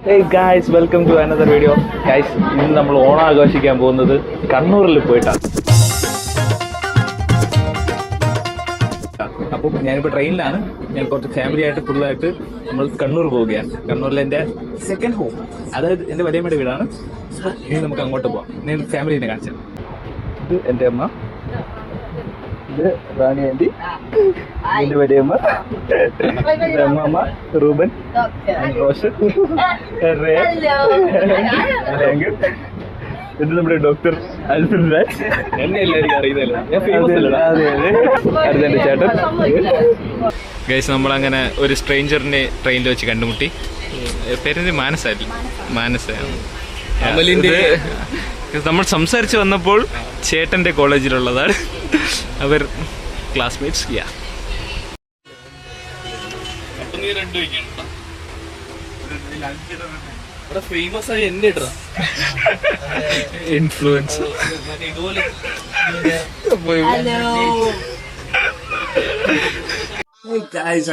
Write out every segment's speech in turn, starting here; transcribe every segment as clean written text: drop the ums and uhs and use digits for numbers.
Hey guys, welcome to another video. Guys, ഇന്ന് നമ്മൾ ഓണം ആഘോഷിക്കാൻ പോകുന്നത് കണ്ണൂരിൽ പോയിട്ടാണ്. അപ്പോൾ ഞാനിപ്പോൾ ട്രെയിനിലാണ്. ഞാൻ കുറച്ച് ഫാമിലി ആയിട്ട് പുതുതായിട്ട് നമ്മൾ കണ്ണൂർ പോവുകയാണ്. കണ്ണൂരിലെ എൻ്റെ സെക്കൻഡ് ഹോം, അതായത് എൻ്റെ വലിയമ്മയുടെ വീടാണ്. ഇനി നമുക്ക് അങ്ങോട്ട് പോവാം. ഞാൻ ഫാമിലിനെ കാണിച്ചു. ഇത് എൻ്റെ അമ്മ, ഇത് റാണി ആൻറ്റി, എൻ്റെ വലിയമ്മ, അമ്മ റൂബൻ, റോഷൻ, ഇത് നമ്മുടെ ഡോക്ടർ അൽഫിൻ രാജ്. എന്നെ എല്ലാവർക്കും അറിയുന്നല്ലോ, ഞാൻ ഫേമസ് അല്ലടാ. അടുത്തെൻ്റെ ചേട്ടൻ. ഗൈസ്, നമ്മളങ്ങനെ ഒരു സ്ട്രേഞ്ചറിനെ ട്രെയിനിൽ വെച്ച് കണ്ടുമുട്ടി. പേരെന്ത്? മാനസായിരുന്നു. നമ്മൾ സംസാരിച്ച് വന്നപ്പോൾ ചേട്ടൻ്റെ കോളേജിലുള്ളതാണ്. അവർ ക്ലാസ്മേറ്റ്സ്. ഫേമസ് ആയി എന്നെ ഇൻഫ്ലുവൻസ്.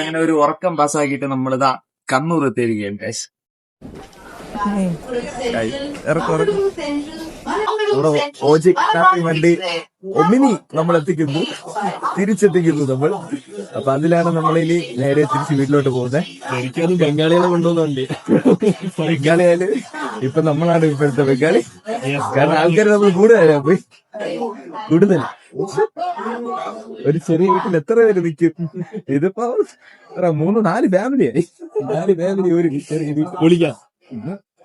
അങ്ങനെ ഒരു ഉറക്കം പാസ്സാക്കിയിട്ട് നമ്മളിതാ കണ്ണൂർ എത്തിയിരിക്കുകയാണ് ഗൈസ്. വണ്ടി ഒമിനി നമ്മൾ എത്തിക്കുന്നു, തിരിച്ചെത്തിക്കുന്നു നമ്മൾ. അപ്പൊ അതിലാണ് നമ്മളിനി നേരെ തിരിച്ച് വീട്ടിലോട്ട് പോകുന്നത്. എനിക്കത് ബംഗാളികളെ കൊണ്ടുപോകുന്നുണ്ട്. ബംഗാളിയായാലും ഇപ്പൊ നമ്മളാണ് ഇപ്പോഴത്തെ ബംഗാളി. കാരണം ആൾക്കാർ നമ്മൾ കൂടുതലാ പോയി കൂടുതൽ. ഒരു ചെറിയ വീട്ടിൽ എത്ര പേര് നിൽക്കും? ഇതിപ്പോ 3-4 ഫാമിലിയായി. 4 ഫാമിലി ഒരു ചെറിയ വീട്ടിൽ വിളിക്കാം.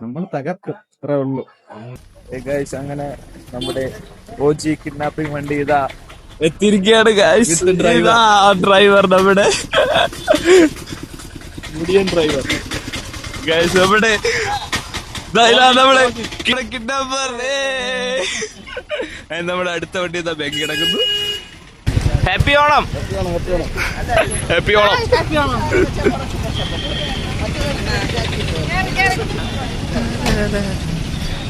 നമ്മൾ തകർക്കും, അത്രേ ഉള്ളൂ. അങ്ങനെ നമ്മുടെ ഓജി കിഡ്നാപ്പിംഗ് വണ്ടി ഇതാ എത്തിയിരിക്കുകയാണ് ഗൈസ്. ഡ്രൈവർ നമ്മുടെ മുടിയൻ ഡ്രൈവർ ഗൈസ്. നമ്മുടെ നമ്മളെ കിഡ്നാപ്പർ. നമ്മുടെ അടുത്ത വണ്ടി ഇതാ ബാങ്ക് കിടക്കുന്നു. Happy Onam, happy Onam.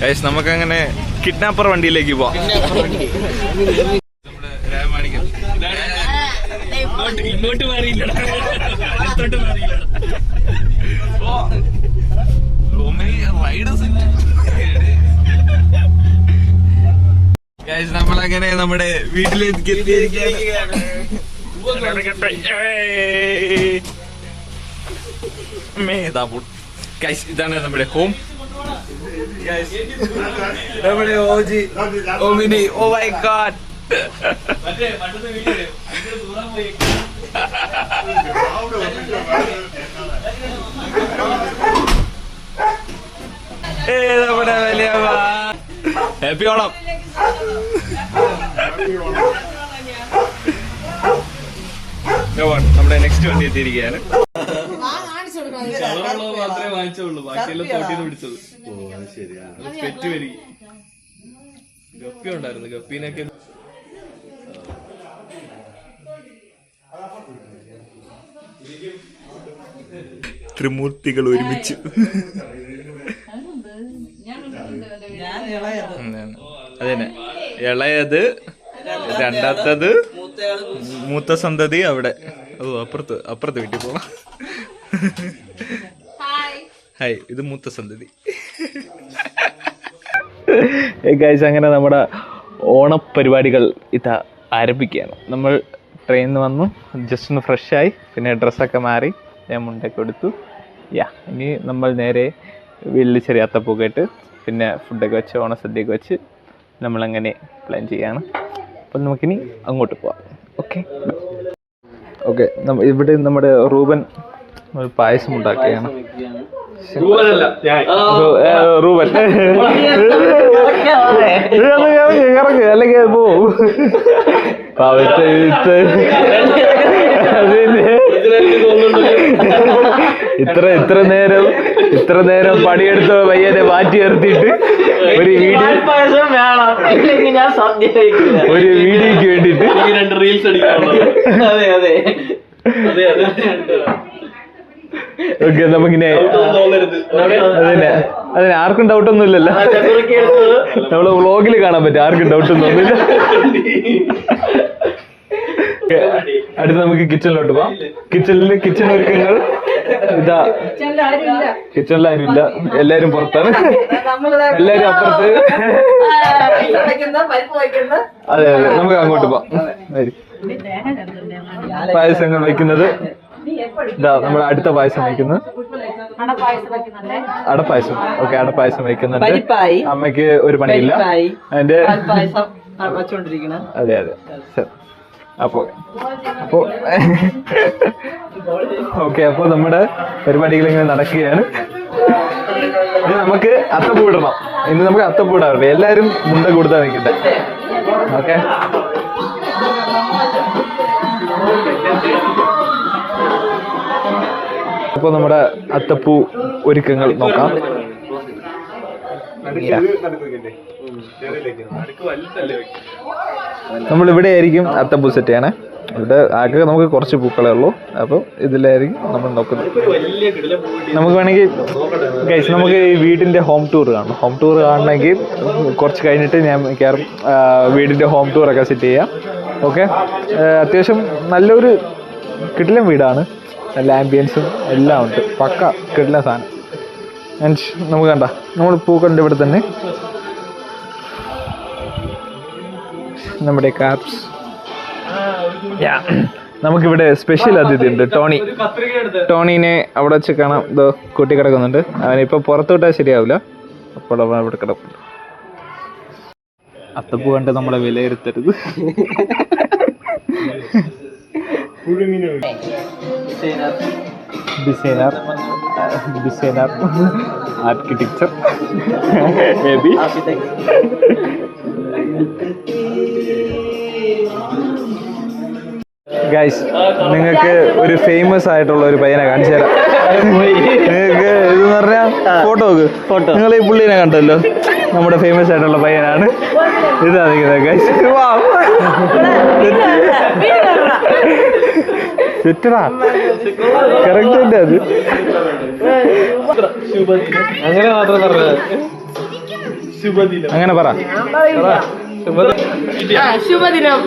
Guys, നമുക്കങ്ങനെ കിഡ്നാപ്പർ വണ്ടിയിലേക്ക് പോവാം. ഇങ്ങോട്ട് മാറിയില്ല. ഗൈസ്, നമ്മളങ്ങനെ നമ്മുടെ വീട്ടിലേക്ക് എത്തിയിരിക്കുകയാണ്. ഗൈസ്, ഇതാണ് നമ്മുടെ ഹോം. നമ്മുടെ OG Omni. Oh my god. നമ്മുടെ വലിയ ഹാപ്പി ഓണം. നമ്മുടെ നെക്സ്റ്റ് വണ്ടി എത്തിയിരിക്കുകയാണ്. മാത്രമേ വാങ്ങിച്ചുള്ളൂ, ബാക്കിയെല്ലാം തോട്ടിന്ന് പിടിച്ചത്. പെറ്റ് വരി ഗപ്പി ഉണ്ടായിരുന്നു. ഗപ്പീനൊക്കെ ത്രിമൂർത്തികൾ ഒരുമിച്ച്. അതന്നെ, ഇളയത്, രണ്ടാമത്തത് മൂത്ത സന്തതി അവിടെ. ഓ, അപ്പുറത്ത് വീട്ടിൽ പോവാം. ഹായ്, ഇത് മൂത്ത സന്തതി. ഗൈസ്, അങ്ങനെ നമ്മുടെ ഓണപ്പരിപാടികൾ ഇതാ ആരംഭിക്കുകയാണ്. നമ്മൾ ട്രെയിനിൽ നിന്ന് വന്നു, ജസ്റ്റ് ഒന്ന് ഫ്രഷായി, പിന്നെ ഡ്രസ്സൊക്കെ മാറി, ഞാൻ മുണ്ടൊക്കെ എടുത്തു. ഇനി നമ്മൾ നേരെ വീട്ടിൽ ചെറിയ അത്തപ്പൂക്കെ ഇട്ട് പിന്നെ ഫുഡൊക്കെ വെച്ച് ഓണസദ്യയൊക്കെ വെച്ച് നമ്മളങ്ങനെ പ്ലാൻ ചെയ്യാണ്. അപ്പം നമുക്കിനി അങ്ങോട്ട് പോവാം. ഓക്കെ, ഇവിടെ നമ്മുടെ റൂബൻ പായസം ഉണ്ടാക്കുകയാണ്. റൂബൻ ഇറങ്ങ്, അല്ലെങ്കിൽ പോവും. ഇത്ര നേരം പണിയെടുത്ത പയ്യനെ മാറ്റി നിർത്തിയിട്ട് ഒരു വീഡിയോക്ക് വേണ്ടിട്ട് 2 റീൽസ് അടിക്കാറുണ്ട്. ഓക്കെ, നമുക്കിനെ അതിന് ആർക്കും ഡൗട്ടൊന്നും ഇല്ലല്ലോ. നമ്മള് വ്ളോഗിൽ കാണാൻ പറ്റും, ആർക്കും ഡൗട്ടൊന്നും ഒന്നുമില്ല. അടുത്ത് നമുക്ക് കിച്ചണിലോട്ട് പോവാം. കിച്ചൺ ഒരുക്കങ്ങൾ ഇതാ കിച്ചണിലാരും ഇല്ല, എല്ലാരും പുറത്താണ്, എല്ലാരും അപ്പുറത്ത്. അതെ അതെ, നമുക്ക് അങ്ങോട്ട് പോവാം. പായസങ്ങൾ വെക്കുന്നത് ഇതാ, നമ്മൾ അടുത്ത പായസം വെക്കുന്നത് അടപ്പായസം. ഓക്കെ, അടപ്പായസം വെക്കുന്നുണ്ട്. അമ്മയ്ക്ക് ഒരു പണിയില്ല അതിന്റെ. അതെ അതെ, അപ്പോ ഓക്കെ, അപ്പൊ നമ്മുടെ പരിപാടികൾ ഇങ്ങനെ നടക്കുകയാണ്. ഇനി നമുക്ക് അത്തപ്പൂ ഇടണം. ഇന്ന് നമുക്ക് അത്തപ്പൂ ഇടാറുണ്ട്. എല്ലാരും മുണ്ട കൊടുത്താ നിൽക്കട്ടെ. ഓക്കെ, അപ്പൊ നമ്മുടെ അത്തപ്പൂ ഒരുക്കങ്ങൾ നോക്കാം. നമ്മൾ ഇവിടെ ആയിരിക്കും അത്തപ്പൂ സെറ്റ് ചെയ്യണേ. ഇവിടെ ആകെ നമുക്ക് കുറച്ച് പൂക്കളേ ഉള്ളൂ. അപ്പം ഇതിലായിരിക്കും നമ്മൾ നോക്കുന്നത്. നമുക്ക് വേണമെങ്കിൽ ഗൈസ്, നമുക്ക് ഈ വീടിന്റെ ഹോം ടൂർ കാണണം. ഹോം ടൂർ കാണണമെങ്കിൽ കുറച്ച് കഴിഞ്ഞിട്ട് ഞാൻ മിക്കവാറും വീടിന്റെ ഹോം ടൂറൊക്കെ സെറ്റ് ചെയ്യാം. ഓക്കെ, അത്യാവശ്യം നല്ലൊരു കിടിലൻ വീടാണ്. നല്ല ആംബിയൻസും എല്ലാം ഉണ്ട്. പക്ക കിടിലൻ സാധനം. ആൻഡ് നമുക്ക് കണ്ട നമ്മൾ പൂക്കളുടെ ഇവിടെ തന്നെ നമ്മുടെ കാപ്സ്. നമുക്കിവിടെ സ്പെഷ്യൽ അതിഥി ഉണ്ട്, ടോണി. ടോണീനെ അവിടെ വെച്ച് കാണാം. ഇതോ കൂട്ടി കിടക്കുന്നുണ്ട്. അവനിപ്പോൾ പുറത്തു വിട്ടാൽ ശരിയാവില്ല. അപ്പോൾ അവൻ അവിടെ കിടപ്പുണ്ട്. അത്തപ്പൂ കണ്ട് നമ്മളെ വിലയിരുത്തരുത്. ഡിസൈനർ ആർക്കിടെക്ചർ ഗൈസ്, നിങ്ങൾക്ക് ഒരു ഫേമസ് ആയിട്ടുള്ള ഒരു പയ്യനെ കാണിച്ചു തരാം. നിങ്ങൾക്ക് ഇതെന്ന് പറഞ്ഞാൽ ഫോട്ടോ നിങ്ങൾ ഈ പുള്ളീനെ കണ്ടല്ലോ, നമ്മുടെ ഫേമസ് ആയിട്ടുള്ള പയ്യനാണ്. ഇതാ നിൽക്കുന്നത് ഗൈസ്. തെറ്റടാ, കറക്റ്റ് ഉണ്ട് അത്. അങ്ങനെ മാത്രം പറഞ്ഞത്. അങ്ങനെ പറ. ശുഭദിനം.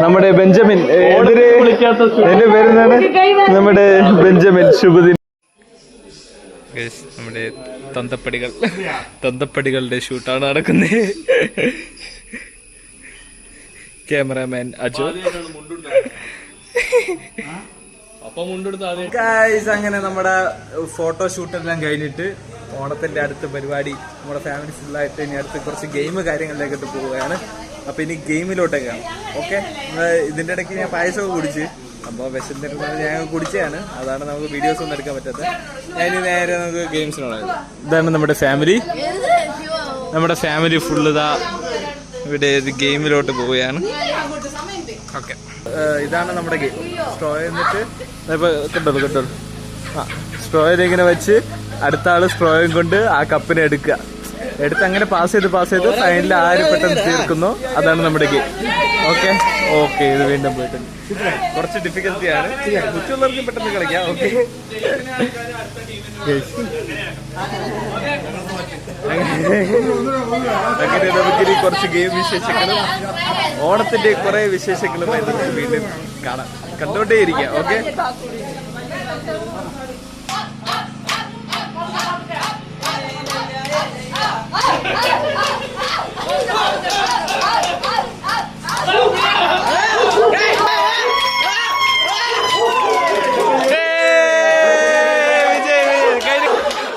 നമ്മുടെ ബെഞ്ചമിൻ, എന്റെ പേരെന്താണ്? നമ്മുടെ ബെഞ്ചമിൻ. ശുഭദിനം. നമ്മുടെ തന്തപ്പടികളുടെ ഷൂട്ടാണ് നടക്കുന്നത്. ക്യാമറാമാൻ അജു. അങ്ങനെ നമ്മുടെ ഫോട്ടോ ഷൂട്ടെല്ലാം കഴിഞ്ഞിട്ട് ഓണത്തിന്റെ അടുത്ത പരിപാടി നമ്മുടെ ഫാമിലി ഫുള്ളായിട്ട് ഇനി അടുത്ത് കുറച്ച് ഗെയിം കാര്യങ്ങളിലേക്കിട്ട് പോവുകയാണ്. അപ്പൊ ഇനി ഗെയിമിലോട്ടൊക്കെയാണ്. ഓക്കെ, ഇതിന്റെ ഇടയ്ക്ക് ഞാൻ പായസമൊക്കെ കുടിച്ച്, അപ്പോൾ വിശന്നിരുന്നത് ഞാൻ കുടിച്ചതാണ്. അതാണ് നമുക്ക് വീഡിയോസ് ഒന്നും എടുക്കാൻ പറ്റാത്തത്. ഞാൻ നേരെ നമുക്ക് ഗെയിംസിനോടായത്. ഇതാണ് നമ്മുടെ ഫാമിലി ഫുള്ള് ഇതാ ഇവിടെ ഗെയിമിലോട്ട് പോവുകയാണ്. ഓക്കെ, ഇതാണ് നമ്മുടെ ഗെയിം. സ്ട്രോ എന്നിട്ട് കിട്ടുള്ളൂ. സ്ട്രോയിലിങ്ങനെ വെച്ച് അടുത്ത ആള് സ്ട്രോയും കൊണ്ട് ആ കപ്പിനെ എടുത്ത് അങ്ങനെ പാസ് ചെയ്ത് ഫൈനലിൽ ആര് പെട്ടെന്ന് തീർക്കുന്നോ അതാണ് നമ്മുടെ ഗെയിം. ഓക്കെ, ഇത് വീണ്ടും പോയിട്ടുണ്ട്. കുറച്ച് ഡിഫിക്കൽറ്റിയാണ്, മറ്റുള്ളവർക്കും പെട്ടെന്ന് കളിക്കാം. ഓക്കെ, അങ്ങനെ നമുക്കിനി കുറച്ച് ഗെയിം വിശേഷങ്ങളും ഓണത്തിന്റെ കുറെ വിശേഷങ്ങളുമായി നമുക്ക് വീണ്ടും കണ്ടോണ്ടേയിരിക്കാം. ഓക്കെ,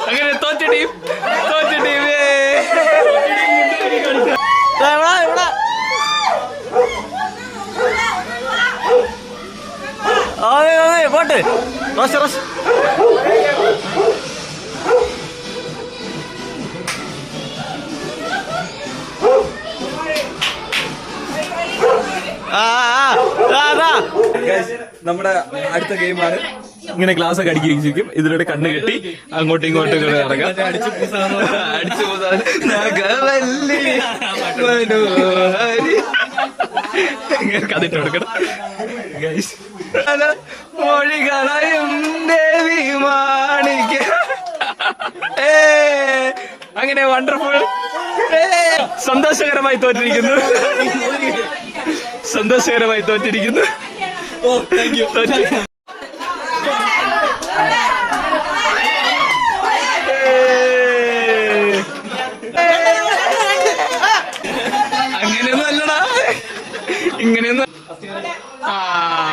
അങ്ങനെ തോറ്റ ടീം പോട്ടെ. റോസ് നമ്മുടെ അടുത്ത ഗെയിമാണ്. ഇങ്ങനെ ഗ്ലാസ് ഒക്കെ അടിക്കും, ഇതിലൂടെ കണ്ണ് കെട്ടി അങ്ങോട്ടും ഇങ്ങോട്ടും ഇറങ്ങാം. കഥയിട്ട് കൊടുക്കണം. മൊഴികളയും ദേവി മാണിക്ക. അങ്ങനെ വണ്ടർഫുൾ സന്തോഷകരമായി തോറ്റിരിക്കുന്നു. സന്തോഷകരമായി തോറ്റിരിക്കുന്നു. അങ്ങനെയൊന്നും അല്ലടാ, ഇങ്ങനെയൊന്നും. ആ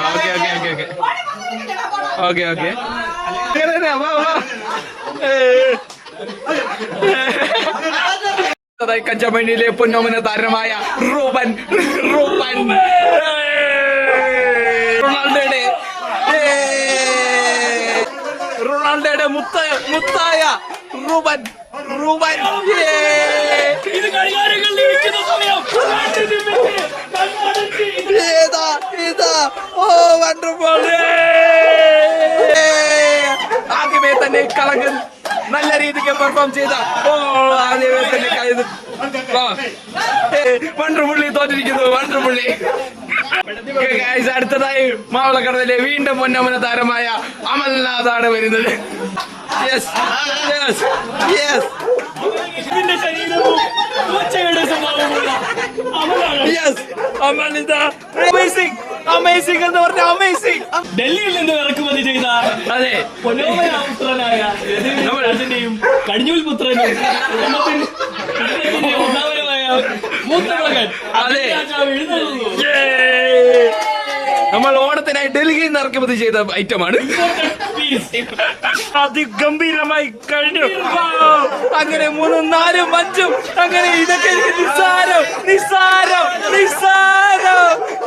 okay okay okay okay okay okay. കഞ്ചാമണിയിലെ പൊന്നോമന താരമായ റൂബൻ റൊണാൾഡോയുടെ മുത്തായ റൂബൻ ആദ്യമേ തന്നെ കളകൻ നല്ല രീതിക്ക് പെർഫോം ചെയ്ത ആദ്യമേ തന്നെ വണ്ടർപുള്ളി തോറ്റിരിക്കുന്നു. വണ്ടർപുള്ളി. അടുത്തതായി മാവളക്കടവിലെ വീണ്ടും പൊന്നമ്മന താരമായ അമൽനാഥാണ് വരുന്നത്. യെസ് യെസ് യെസ് യെസ് അമൽനാഥ. അമേസിംഗ് അമേസിംഗ് എന്ന് പറഞ്ഞ അമേസിംഗ്. ഡൽഹിയിൽ നിന്ന് ഇറക്കുമതി ചെയ്ത അതെ പുത്രനായ രാജന്റെയും കടിഞ്ഞൂൽ പുത്രനും ഒന്നാമനുമായ മൂത്ത മകൻ അതെ. രാജാവ് എഴുന്നള്ളുന്നു. നമ്മൾ ഓണത്തിനായി ഡൽഹിയിൽ നിന്ന് ഇറക്കുമതി ചെയ്ത ഐറ്റമാണ്. അതിഗംഭീരമായി കഴിഞ്ഞു. അങ്ങനെ 3, 4, 5 അങ്ങനെ ഇതൊക്കെ നിസ്സാരം നിസ്സാരം നിസ്സാരം.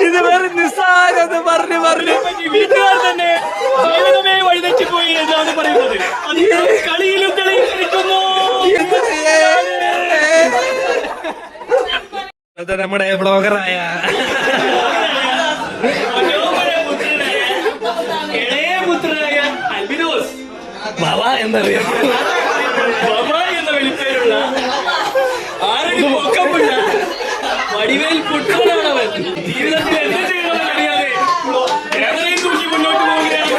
ഇത് വെറും നിസ്സാരം എന്ന് പറഞ്ഞു വീട്ടുകാർ തന്നെ ജീവിതമേ വഴിതെറ്റി പോയി എന്നാണ് പറയുന്നത്. കളിയിലും കളിക്കുന്നു. അത് നമ്മുടെ ബ്ലോഗറായ ഇളയ പുത്രനായ അൽബിനോസ് ബാബ എന്നറിയാം. ബാബ എന്ന വിളിപ്പേരുള്ള ആരുടെ പൊക്കമില്ല വടിവേൽ പുത്രനാണവൻ. ജീവിതത്തിൽ എന്ത് ചെയ്യണമെന്ന് അറിയാതെ ഏവരെയും തൂക്കി മുന്നോട്ട് പോവുകയാണ്.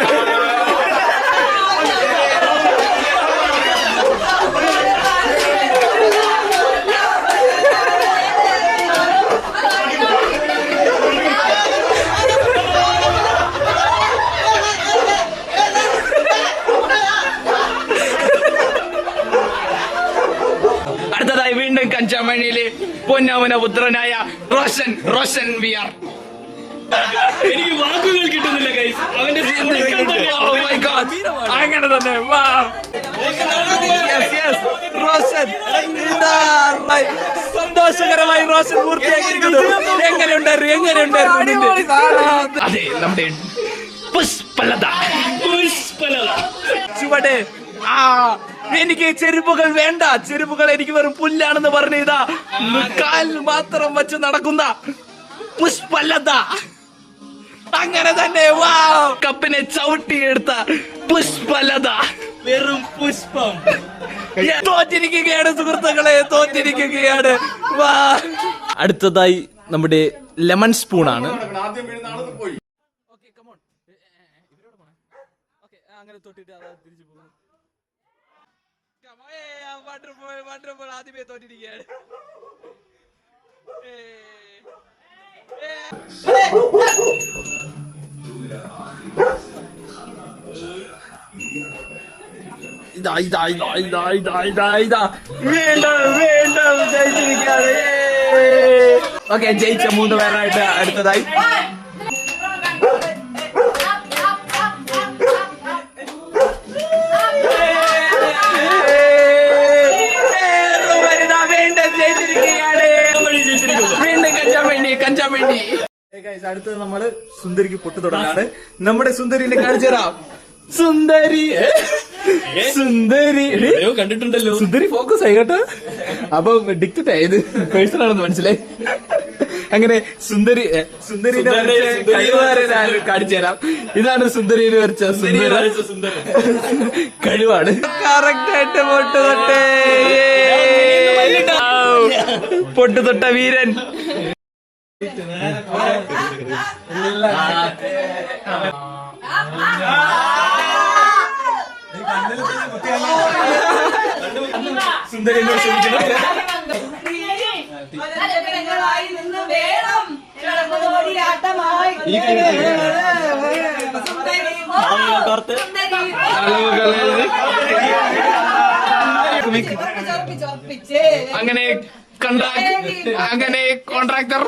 അടുത്തതായി വീണ്ടും കഞ്ചാമണിയിലെ പൊന്നാമന പുത്രനായ റോഷൻ വിആർ. എനിക്ക് വാക്കുകൾ കിട്ടുന്നില്ല ഗൈസ്. അവന്റെ Oh my God. അങ്ങനെ തന്നെ റോഷൻ സന്തോഷകരമായി റോഷൻ പൂർത്തിയാക്കിയിരിക്കുന്നു. എങ്ങനെയുണ്ടായിരുന്നു? അതെ നമ്മുടെ പുഷ്പലത ചുവടെ. എനിക്ക് ചെരുപ്പുകൾ വേണ്ട, ചെരുപ്പുകൾ എനിക്ക് വെറും പുല്ലാണെന്ന് പറഞ്ഞ ഇതാ കാൽ മാത്രം വെച്ച് നടക്കുന്ന പുഷ്പലത. അങ്ങനെ തന്നെ കപ്പിനെ ചവിട്ടിയെടുത്ത പുഷ്പലത. വെറും പുഷ്പം. തോറ്റിരിക്കുകയാണ് സുഹൃത്തുക്കളെ, തോറ്റിരിക്കുകയാണ്. അടുത്തതായി നമ്മുടെ ലെമൺ സ്പൂൺ ആണ്. ആദ്യമേ തോറ്റിരിക്കുകയാണ്. വീണ്ടും ജയിച്ചിരിക്കുകയാണ്. ഓക്കെ, ജയിച്ച 3 പേരായിട്ട് അടുത്തതായി കഞ്ചാമേണ്ടി. അടുത്തത് നമ്മള് സുന്ദരിക്ക് പൊട്ടു തുടങ്ങാണ്. നമ്മുടെ സുന്ദരിനെ കാണിച്ചു തരാം. സുന്ദരി കണ്ടിട്ടുണ്ടല്ലോ. സുന്ദരി ഫോക്കസ് ആയി കേട്ടോ. അപ്പൊ ഡിക്റ്റഡ് ആയത് പേഴ്സൺ ആണെന്ന് മനസ്സിലായി. അങ്ങനെ സുന്ദരിനെ കാണിച്ചു തരാം. ഇതാണ് സുന്ദരിനെ വരച്ച സുന്ദര കഴിവാണ്. കറക്റ്റ് ആയിട്ട് പൊട്ടു തൊട്ട വീരൻ. സുന്ദരി അങ്ങനെ അങ്ങനെ കോൺട്രാക്ടർ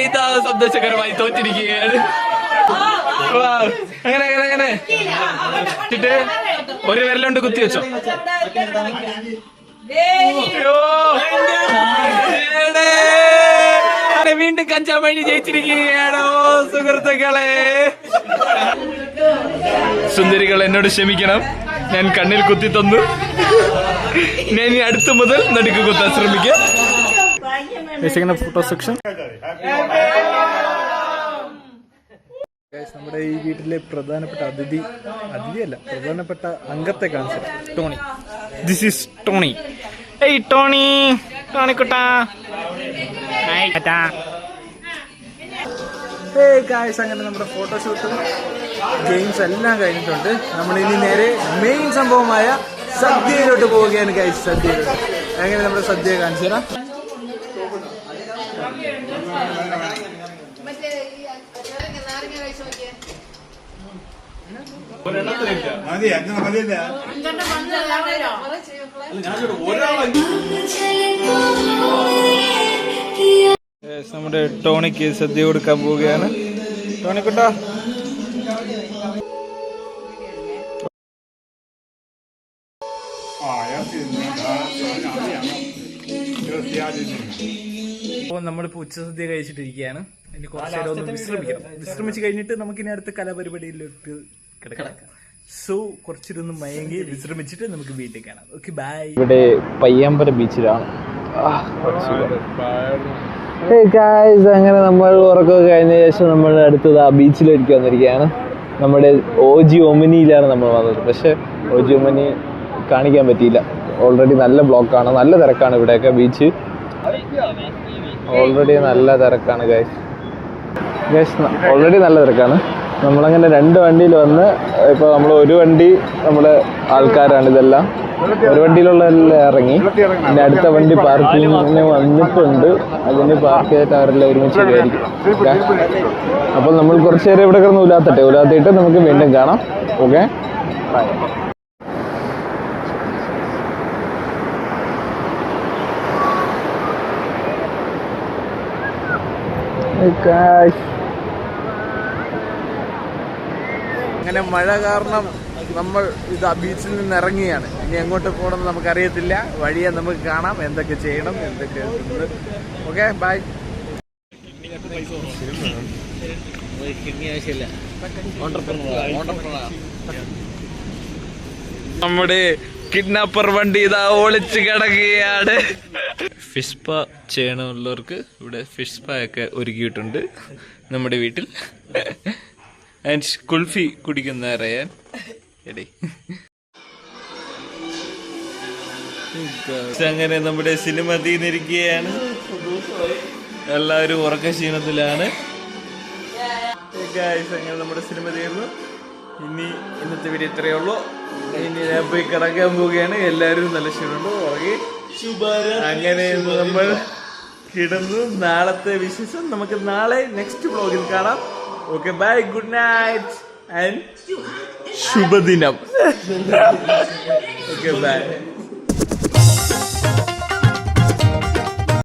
ഇതാ സന്തോഷകരമായി തോറ്റിരിക്കുകയാണ്. അങ്ങനെ അങ്ങനെ അങ്ങനെ ഇട്ടിട്ട് ഒരു വിരലുകൊണ്ട് കുത്തി വെച്ചോ. വീണ്ടും കഞ്ചാവ് വഴി ജയിച്ചിരിക്കുകയാണോ സുഹൃത്തുക്കളെ? സുന്ദരികൾ എന്നോട് ക്ഷമിക്കണം, ഞാൻ കണ്ണിൽ കുത്തി തന്നു. ഞാൻ ഇനി അടുത്ത മുതൽ നടുക്ക് കുത്താൻ ശ്രമിക്കാം. Photo section. നമ്മുടെ ഈ വീട്ടിലെ പ്രധാനപ്പെട്ട പ്രധാനപ്പെട്ട അംഗത്തെ കാണിച്ചു. ടോണി. This is Tony. ഏയ് ടോണി, ടോണിക്കുട്ടാ. അങ്ങനെ നമ്മുടെ ഫോട്ടോഷൂട്ടും ഗെയിംസ് എല്ലാം കഴിഞ്ഞിട്ടുണ്ട്. നമ്മളിനി നേരെ മെയിൻ സംഭവമായ സദ്യയിലോട്ട് പോവുകയാണ് ഗൈസ്. സദ്യയിലോട്ട് അങ്ങനെ നമ്മുടെ സദ്യ കാണിച്ചു തരാം. നമ്മുടെ ടോണിക്ക് സദ്യ കൊടുക്കാൻ പോവുകയാണ്. ടോണിക്കുട്ടാ, അപ്പോൾ നമ്മളിപ്പോൾ ഉച്ചസദ്യ കഴിച്ചിട്ടിരിക്കുകയാണ്. ഇനി കുറച്ച് നേരം ഒന്ന് വിശ്രമിക്കണം. വിശ്രമിച്ച് കഴിഞ്ഞിട്ട് നമുക്കിനി അടുത്ത കലാപരിപാടിയിലോട്ട് കിടക്കാം. സോ കുറച്ചിരുന്ന് മയങ്ങി വിശ്രമിച്ചിട്ട് നമുക്ക് വീട്ടിൽ കാണാം. Okay, bye. ഇവിടെ പയ്യാമ്പര ബീച്ചിലാണ്. അങ്ങനെ നമ്മൾ ഉറക്കമൊക്കെ കഴിഞ്ഞ ശേഷം നമ്മൾ അടുത്തത് ആ ബീച്ചിലേക്ക് വന്നിരിക്കുകയാണ്. നമ്മുടെ ഓജി ഒമിനിയിലാണ് നമ്മൾ വന്നത്. പക്ഷെ ഓജി ഒമിനി കാണിക്കാൻ പറ്റിയില്ല. ഓൾറെഡി നല്ല ബ്ലോക്കാണ്, നല്ല തിരക്കാണ് ഇവിടെയൊക്കെ. ബീച്ച് ഓൾറെഡി നല്ല തിരക്കാണ് ഗൈസ്. ഓൾറെഡി നല്ല തിരക്കാണ്. നമ്മളങ്ങനെ 2 വണ്ടിയിൽ വന്ന്, ഇപ്പോൾ നമ്മൾ ഒരു വണ്ടി നമ്മുടെ ആൾക്കാരാണ് ഇതെല്ലാം. ഒരു വണ്ടിയിലുള്ള എല്ലാം ഇറങ്ങി. പിന്നെ അടുത്ത വണ്ടി പാർക്കിങ്ങിന് വന്നിട്ടുണ്ട്. അതിന് പാർക്ക് ചെയ്തിട്ട് അവരെല്ലാം ഒരുമിച്ച് കയറിക്കും. അപ്പോൾ നമ്മൾ കുറച്ച് നേരം ഇവിടെ കിടന്ന് ഉലാത്തിയിട്ട് നമുക്ക് വീണ്ടും കാണാം. Okay, bye. അങ്ങനെ മഴ കാരണം നമ്മൾ ഇതാ ബീച്ചിൽ നിന്ന് ഇറങ്ങിയാണ്. ഇനി എങ്ങോട്ട് പോകണമെന്ന് നമുക്കറിയത്തില്ല. വഴിയെ നമുക്ക് കാണാം എന്തൊക്കെ ചെയ്യണം, എന്തൊക്കെ. Okay, by. നമ്മുടെ കിഡ്നാപ്പർ വണ്ടി ഇതാ ഒളിച്ച് കിടക്കുകയാണ്. ഫിഷ് സ്പാ ചെയ്യണമുള്ളവർക്ക് ഇവിടെ ഫിഷ് സ്പാ ഒക്കെ ഒരുക്കിയിട്ടുണ്ട് നമ്മുടെ വീട്ടിൽ. ആൻഡ് കുൽഫി കുടിക്കുന്ന അറിയാൻ എടേ. അങ്ങനെ നമ്മുടെ സിനിമ തീർന്നിരിക്കുകയാണ്. എല്ലാവരും ഉറക്ക ക്ഷീണത്തിലാണ്. അങ്ങനെ നമ്മുടെ സിനിമ തീർന്നു. ഇന്നത്തെ വീഡിയോ ഇത്രയേ ഉള്ളൂ. ഇനി ഞാൻ പോയി കിടക്കാൻ പോവുകയാണ്. എല്ലാവരും നല്ല ക്ഷീണമുണ്ട്, ഉറങ്ങി. അങ്ങനെ നമ്മൾ കിടന്നു. നാളത്തെ വിശേഷം നമുക്ക് നാളെ നെക്സ്റ്റ് വ്ലോഗിൽ കാണാം. Okay, bye, good night and ശുഭദിനം. Okay, by.